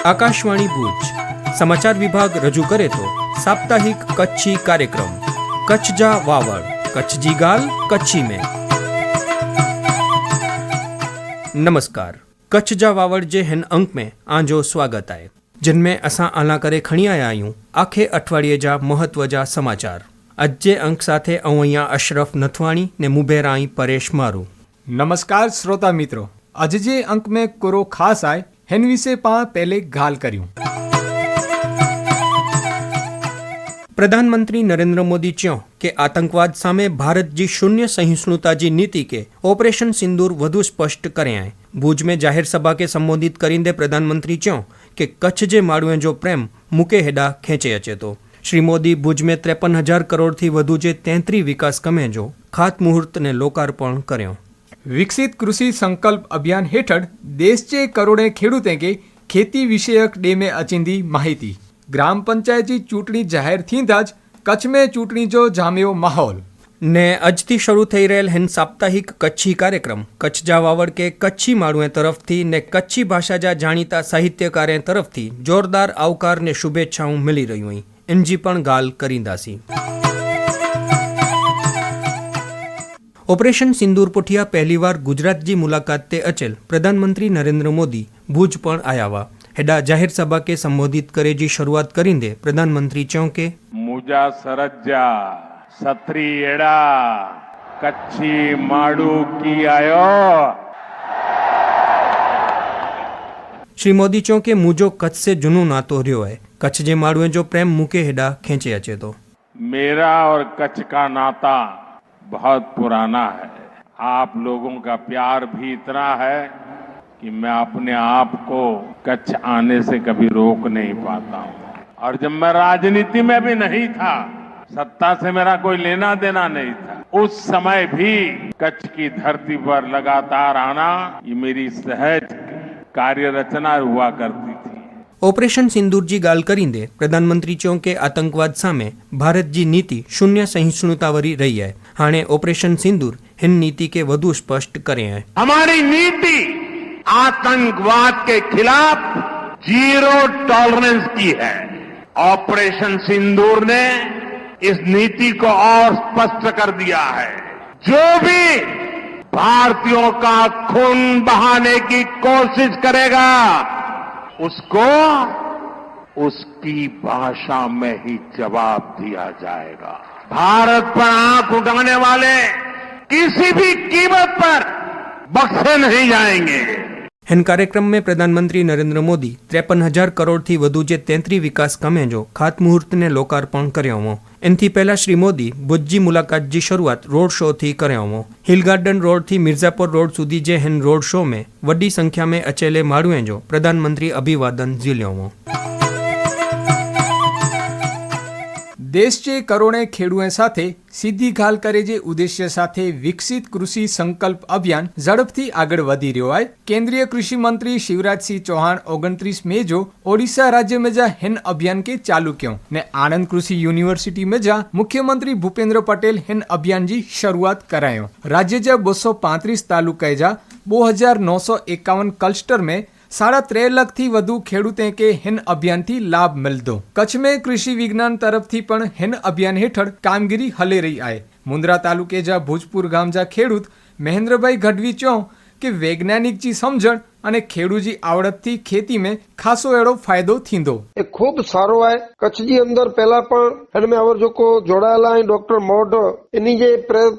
આકાશવાણી ભુજ સમાચાર વિભાગ રજૂ કરે તો સાપ્તાહિક કચ્છી કાર્યક્રમ કચ્છ જા વાવડ कच्छ जी गाल कच्छी में। नमस्कार, कच्छ जा वावड़ जे हिन अंक में आंजो स्वागत है, जिनमें असां आला करे खणी आया आहियूं आखे अठवाडिये जा महत्व जा समाचार। अज जे अंक साथे अऊं अहींया अशरफ नथवाणी ने मुबेरा आई परेश मारू। नमस्कार श्रोता मित्रों, अज जे अंक में कोरो खास आए हिन विषय पा पहले गाल कर्यूं। प्रधानमंत्री नरेंद्र मोदी च्यो कि आतंकवाद सामे भारत जी शून्य सहिष्णुता जी नीति के ऑपरेशन सिंदूर वधु स्पष्ट करे आए। भुज में जाहिर सभा के संबोधित करींदे प्रधानमंत्री च्यो कि कच्छ जे माण्हुए जो प्रेम मुके हेडा खेंचे अचे तो। श्री मोदी भुज में 53,000 करोड़ थी वधु जे 33 विकास कमे जो खातमुहूर्त ने लोकार्पण कर्यो। विकसित कृषि संकल्प अभियान हेठळ देश जे करोड़े खेडूते के खेती विषयक डे में अचींदी माहिती। ग्राम पंचायत जी चूंटणी जाहिर थींदा ज कच्छ में चूंटणी जो जाम्यो माहौल ने अजथी शुरू थई रहेल हिन साप्ताहिक कच्छी कार्यक्रम कच्छ जा वावड़ के कच्छी माण्हुए तरफथी ने कच्छी भाषा जा जाणीता साहित्यकारे तरफथी जोरदार आवकार ने शुभेच्छाओं मिली रही हुई। इनजी पण गाल करींदासी। ऑपरेशन सिंदूर पुठिया पहलीवार गुजरात जी मुलाकात ते अचेल प्रधानमंत्री नरेंद्र मोदी भुज पण आया हुआ। हेडा जाहिर सभा के संबोधित करे जी शुरुआत करींदे प्रधानमंत्री च्यों के मुजा सरज्जा सत्री एड़ा कच्छी माड़ू की आयो। श्री मोदी च्यों के मुझो कच्छ से जुनू नातो रह्यो है। कच्छ जे माड़ुए जो प्रेम मुके हेडा खेंचे अचे तो। मेरा और कच्छ का नाता बहुत पुराना है। आप लोगों का प्यार भी इतना है कि मैं अपने आप को कच्छ आने से कभी रोक नहीं पाता हूँ। और जब मैं राजनीति में भी नहीं था, सत्ता से मेरा कोई लेना देना नहीं था, उस समय भी कच्छ की धरती पर लगातार आना ये मेरी सहज कार्य रचना हुआ करती थी। ऑपरेशन सिंदूर जी गाल करींदे प्रधानमंत्री च्यों के आतंकवाद सामे भारत जी नीति शून्य सहिष्णुता वरी रही है। हाणे ऑपरेशन सिंदूर हिन नीति के वधु स्पष्ट करे हैं। हमारी नीति आतंकवाद के खिलाफ जीरो टॉलरेंस की है। ऑपरेशन सिंदूर ने इस नीति को और स्पष्ट कर दिया है। जो भी भारतीयों का खून बहाने की कोशिश करेगा उसको उसकी भाषा में ही जवाब दिया जाएगा। भारत पर आंख उठाने वाले किसी भी कीमत पर बख्शे नहीं जाएंगे। हिन कार्यक्रम में प्रधानमंत्री नरेंद्र मोदी 53,000 करोड़ थी वधु जे 33 विकास कमे जो खातमुहूर्त ने लोकार्पण कर्यो हो। इनथी पहला श्री मोदी भुज जी मुलाकात जी शुरुआत रोड शो थी कर्यो हो। हिल गार्डन रोड थी मिर्जापुर रोड सुधी जे हिन रोड शो में वड्डी संख्या में अचेले माण्हुए जो प्रधानमंत्री अभिवादन झील्यो हो। देश जे करोड़े खेडूए साथे सीधी गाल करे जे उद्देश्य साथे विकसित कृषि संकल्प अभियान झड़पथी आगळ वधी रह्यो है। केंद्रीय कृषि मंत्री शिवराज सिंह चौहान 29 मई जो ओडिशा राज्य में जा हिन अभियान के चालू क्यों ने आनंद कृषि यूनिवर्सिटी में जा मुख्यमंत्री भूपेन्द्र पटेल हिन अभियान जी शुरुआत करायो। राज्य जा 235 तालुका जा 2,951 क्लस्टर में 3.5 लाख थी वधु खेडूते के हिन अभियान थी लाभ मिलदो। कच्छ में कृषि विज्ञान तरफ थी पण हिन अभियान हेठळ कामगीरी हले रही है। मुंद्रा तालुके जा भुजपुर गाम जा खेडूत महेंद्रभाई गढ़वी चो कि वैज्ञानिक जी समझण અને ખેડૂજી આવડતથી ખેતી में ખાસો એડો ફાયદો થીંદો। એ ખૂબ સારો है। કચ્છ जी अंदर पहला पण એનમે આવર જોકો જોડાયેલા ડોક્ટર મોઢ એની જે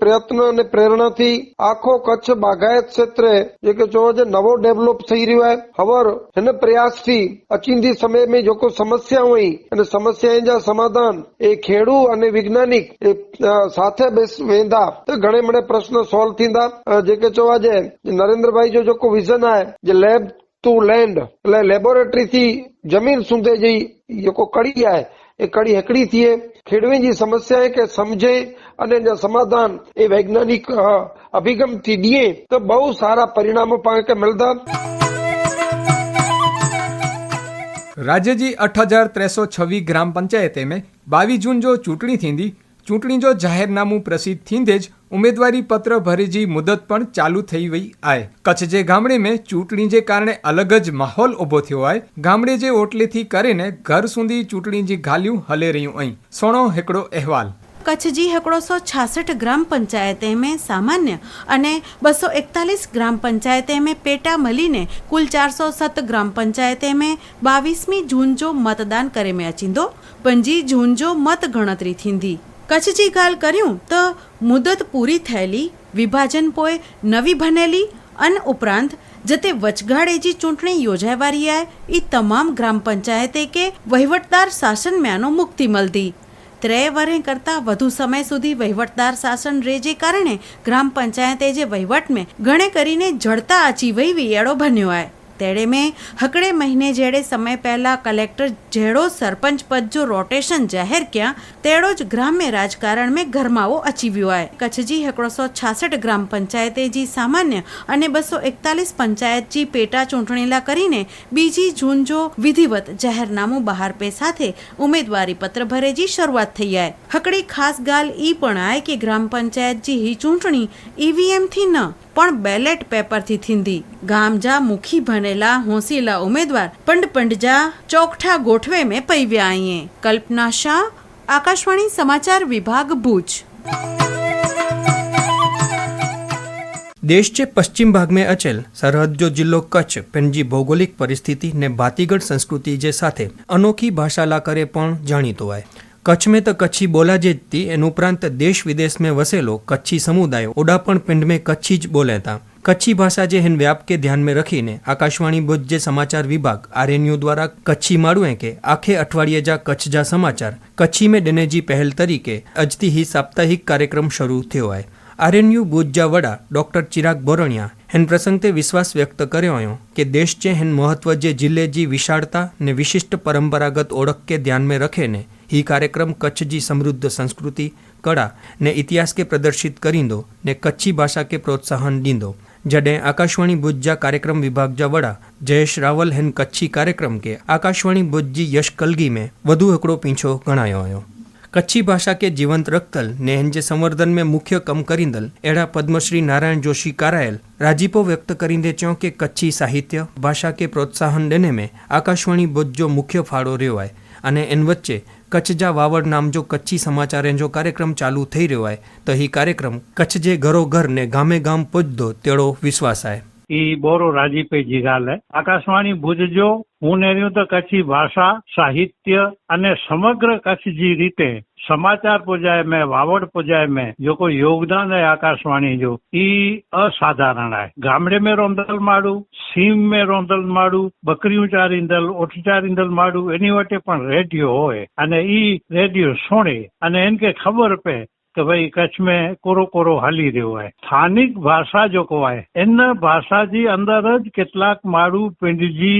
પ્રયત્ન અને પ્રેરણાથી આખો કચ્છ બાગાયત ક્ષેત્ર જે કે જો જે નવો ડેવલપ થઈ રહ્યો है। ખબર એને પ્રયાસથી અચીંદી સમય में જોકો સમસ્યા હોય અને સમસ્યા जा સમાધાન એ ખેડૂ અને વૈજ્ઞાનિક સાથે વેંदा તો ઘણે મને પ્રશ્ન સોલ્વ થીંदा જે કે જો આજે નરેન્દ્રભાઈ જો જોકો વિઝન है लैब टू लैंड એટલે લેબોરેટરી થી જમીન સુધે જઈ યકો કડી है એ કડી હેકડી થી ખેડવે जी समस्या है કે સમજે અને જે સમાધાન એ વૈજ્ઞાનિક અભિગમ થી દીએ તો બહુ સારા પરિણામો પાકે કે મળતા। राज्य जी 8,326 ग्राम पंचायत में 22 जून जो चूंटणी थींदी ચૂંટણી જો જાહેરનામું પ્રસિદ્ધ થींदे જ उम्मीदवारी पत्र भरे जी मुदत पण चालू थई वई आए। कच्छ जे गामडे में चूंटणी जे कारणे अलग ज माहौल उभो थयो आए। गामडे जे ओटले थी करे ने घर सुधी चूंटणी जी गालियूं हले रह्यूं आई। सोनो हिकड़ो अहवाल। कच्छ जी 166 ग्राम पंचायतें में सामान्य अने 241 ग्राम पंचायतें में पेटा मलीने कुल 407 ग्राम पंचायतें में 22मी जून जो मतदान करे में अचींदो 5 जून जो मत गणतरी थींदी। कच्छ जी गाल कर्यूं तो मुदत पूरी थयेली विभाजन पोए नवी बनेली अन उपरांत जते वचगाड़े जी चूंटणी योजाई वारी है ई तमाम ग्राम पंचायते के वहीवटदार शासन म्यानो मुक्ति मळती। 3 वरे करता વધુ સમય સુધી વહીવટદાર શાસન રેજે કારણે ગ્રામ પંચાયતે જે વહીવટ में ઘણે કરીને જડતા અચી વઈ વિયાળો બન્યો आहे। तेड़े में हकड़े महीने जेड़े समय पहला कलेक्टर जेड़ो सरपंच पद जो रोटेशन जाहिर किया तेड़ो ज ग्राम्य राजकारण में गरमावो अची वियो आहे। कच्छ जी 166 ग्राम पंचायते जी सामान्य अने 241 पंचायत जी पेटा चूंटणीला करीने 2 जून जो विधिवत जाहेरनामું बहार पे साथे उम्मीदवारी पत्र भरे जी शुरुआत थई आहे। हकड़ी खास गाल ई पण आहे कि ग्राम पंचायत जी ही चूंटणी ईवीएम थी न पण बेलेट पेपर थी थींदी। गामजा मुखी बनेला होसीला उम्मीदवार पंड पंडजा चौकठा गोठवे में पई विया आहिए। कल्पना शाह, आकाशवाणी समाचार विभाग भूज। देश के पश्चिम भाग में अचेल सरहद जो जिल्लो कच्छ पेनजी भौगोलिक परिस्थिति ने भातीगढ़ संस्कृति जे साथे अनोखी भाषा ला करे पण जाणीतो है। कच्छ में तो कच्छी बोला जे थी एन उपरांत देश विदेश में वसेलो कच्छी समुदाय ओडापण पिंड में कच्छी ज बोले था। कच्छी भाषा जे हिन व्याप के ध्यान में रखीने आकाशवाणी भुज जे समाचार विभाग आरएनयू द्वारा कच्छी माड़ुए के आखे अठवाडिये जा कच्छ जा समाचार कच्छी में देने जी पहल तरीके अजथी ही साप्ताहिक कार्यक्रम शुरू थयो है। आरएनयू भुज जा वड़ा डॉक्टर चिराग बोरणिया हिन प्रसंग ते विश्वास व्यक्त कर्यो आयो कि देश जे हिन महत्व जे जिले जी विशालता ने विशिष्ट परंपरागत ओळख के ध्यान में रखे ने ही कार्यक्रम कच्छ जी समृद्ध संस्कृति कला ने इतिहास के प्रदर्शित करींदो ने कच्छी भाषा के प्रोत्साहन दींदो। जडे आकाशवाणी भुज जा कार्यक्रम विभाग जा वड़ा जयेश रावल हिन कच्छी कार्यक्रम के आकाशवाणी भुज जी यश कलगी में वधु हिकड़ो पीछो गणायो आयो। कच्छी भाषा के जीवंत रखतल ने हिन जे संवर्धन में मुख्य कम करींदल एड़ा पद्मश्री नारायण जोशी कारायल राजीपो व्यक्त करींदे चो कि कच्छी साहित्य भाषा के प्रोत्साहन देने में आकाशवाणी भुज जो मुख्य फाळो रह्यो है अने एन वच्चे कच्छ जा वावड़ नाम जो कच्छी समाचारें जो कार्यक्रम चालू थई रह्यो है तो ही कार्यक्रम कच्छ जे घरो घर ने गामे गाम पुजदो तेड़ो विश्वास है। ई बोरो राजीपे जी गाल है। आकाशवाणी भुज जो हूँ नेरियो तो कच्छी भाषा साहित्य अने समग्र कच्छ जी रीते समाचार पुजाए में वावड़ पुजाए में जो कोई योगदान है आकाशवाणी जो ई असाधारण है। गामडे में रोंदल माड़ू सीम में रोंदल माड़ू बकरियों चारींदल ओठ चारींदल माड़ू एनी वटे पण रेडियो होए अने ई रेडियो सुणे अने इनके खबर पे कि भाई कच्छ में कोरो कोरो हली रह्यो है। स्थानिक भाषा जो को है इन भाषा जी अंदर ज केतलाक माड़ू पिंड जी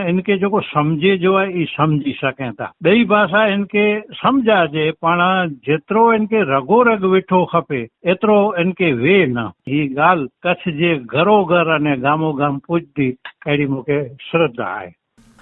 इनके जो को समझे जो है ई समझी सकें था। बई भाषा इनके समझा जे पण जेतरो इनके रगो रग वेठो खपे एतरो इनके वे न। ही गाल कच्छ जे घरो घर अने गामो गाम पुजती अहिड़ी मूंखे श्रद्धा है।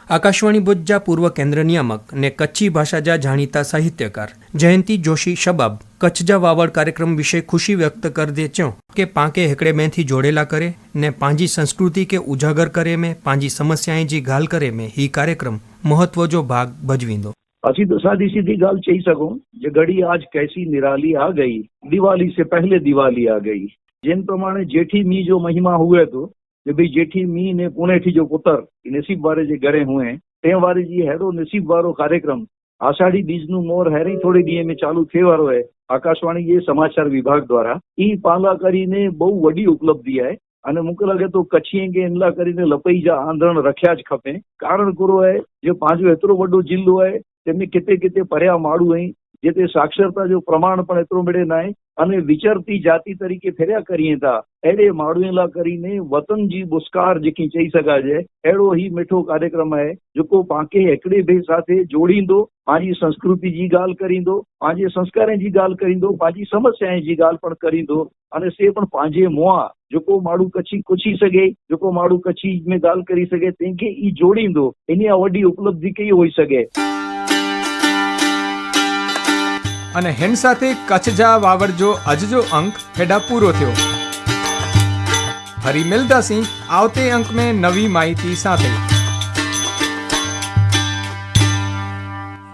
आकाशवाणी भुज जा पूर्व केंद्र नियामक ने कच्छी भाषा जा जाणीता साहित्यकार जयंती जोशी शबाब कच्छ जा वावड़ कार्यक्रम विषय खुशी व्यक्त कर दे चो कि पाके हेकड़े में थी जोड़ेला करे ने पांजी संस्कृति के उजागर करे में पांजी समस्याएं जी गाल करे में ही कार्यक्रम महत्व जो भाग भजवींदो। असी तो सादी सीधी गाल चई सकूं जे घड़ी आज कैसी निराली आ गई, दिवाली से पहले दिवाली आ गई। जिन प्रमाणे जेठी मी जो महिमा हुए तो जे भाई जेठी मी ने पुणेठी जो पुत्र नसीब वारे जे घरे हुए ते वारे जी हेड़ो नसीब वारो कार्यक्रम आषाढ़ी बीज नु मोर हेरी थोड़ी दी में चालू थे वारो है। आकाशवाणी ये समाचार विभाग द्वारा ई पाला करीने बहु वडी उपलब्धि है अने मूंखे लगे तो कच्छी के इनला करीने लपई जा आंदण रख्या ज खपे। कारण करो है जो पांचो एतरो वडो जिल्लो है तेमने किते किते पर्या माड़ू है जेते साक्षरता जो प्रमाण पण एतरो मिले ना है अने विचरती जाति तरीके फेरिया करिए था। एड़े माड़ुएला करीने वतन जी बुस्कार जेकी चई सघाजे एड़ो ही मिठो कार्यक्रम है जेको पाके एकड़े बे साथे जोड़ींदो, पांजी संस्कृति जी गाल करींदो, पांजे संस्कारें जी गाल करींदो, पांजी समस्याएं जी गाल पण करींदो अने से पण पांजे मुआ जेको माड़ू कच्छी कुछी सके जेको माड़ू कच्छी में गाल करी सके तेंके ई जोड़ींदो एनी आ वडी उपलब्धि कई होई सके। અને હેન સાથે કચ્છ જા વાવરજો અજજો અંક હેડા પૂરો થયો। ફરી મિલતા સિંહ આવતે અંક में नवी माहिती સાથે।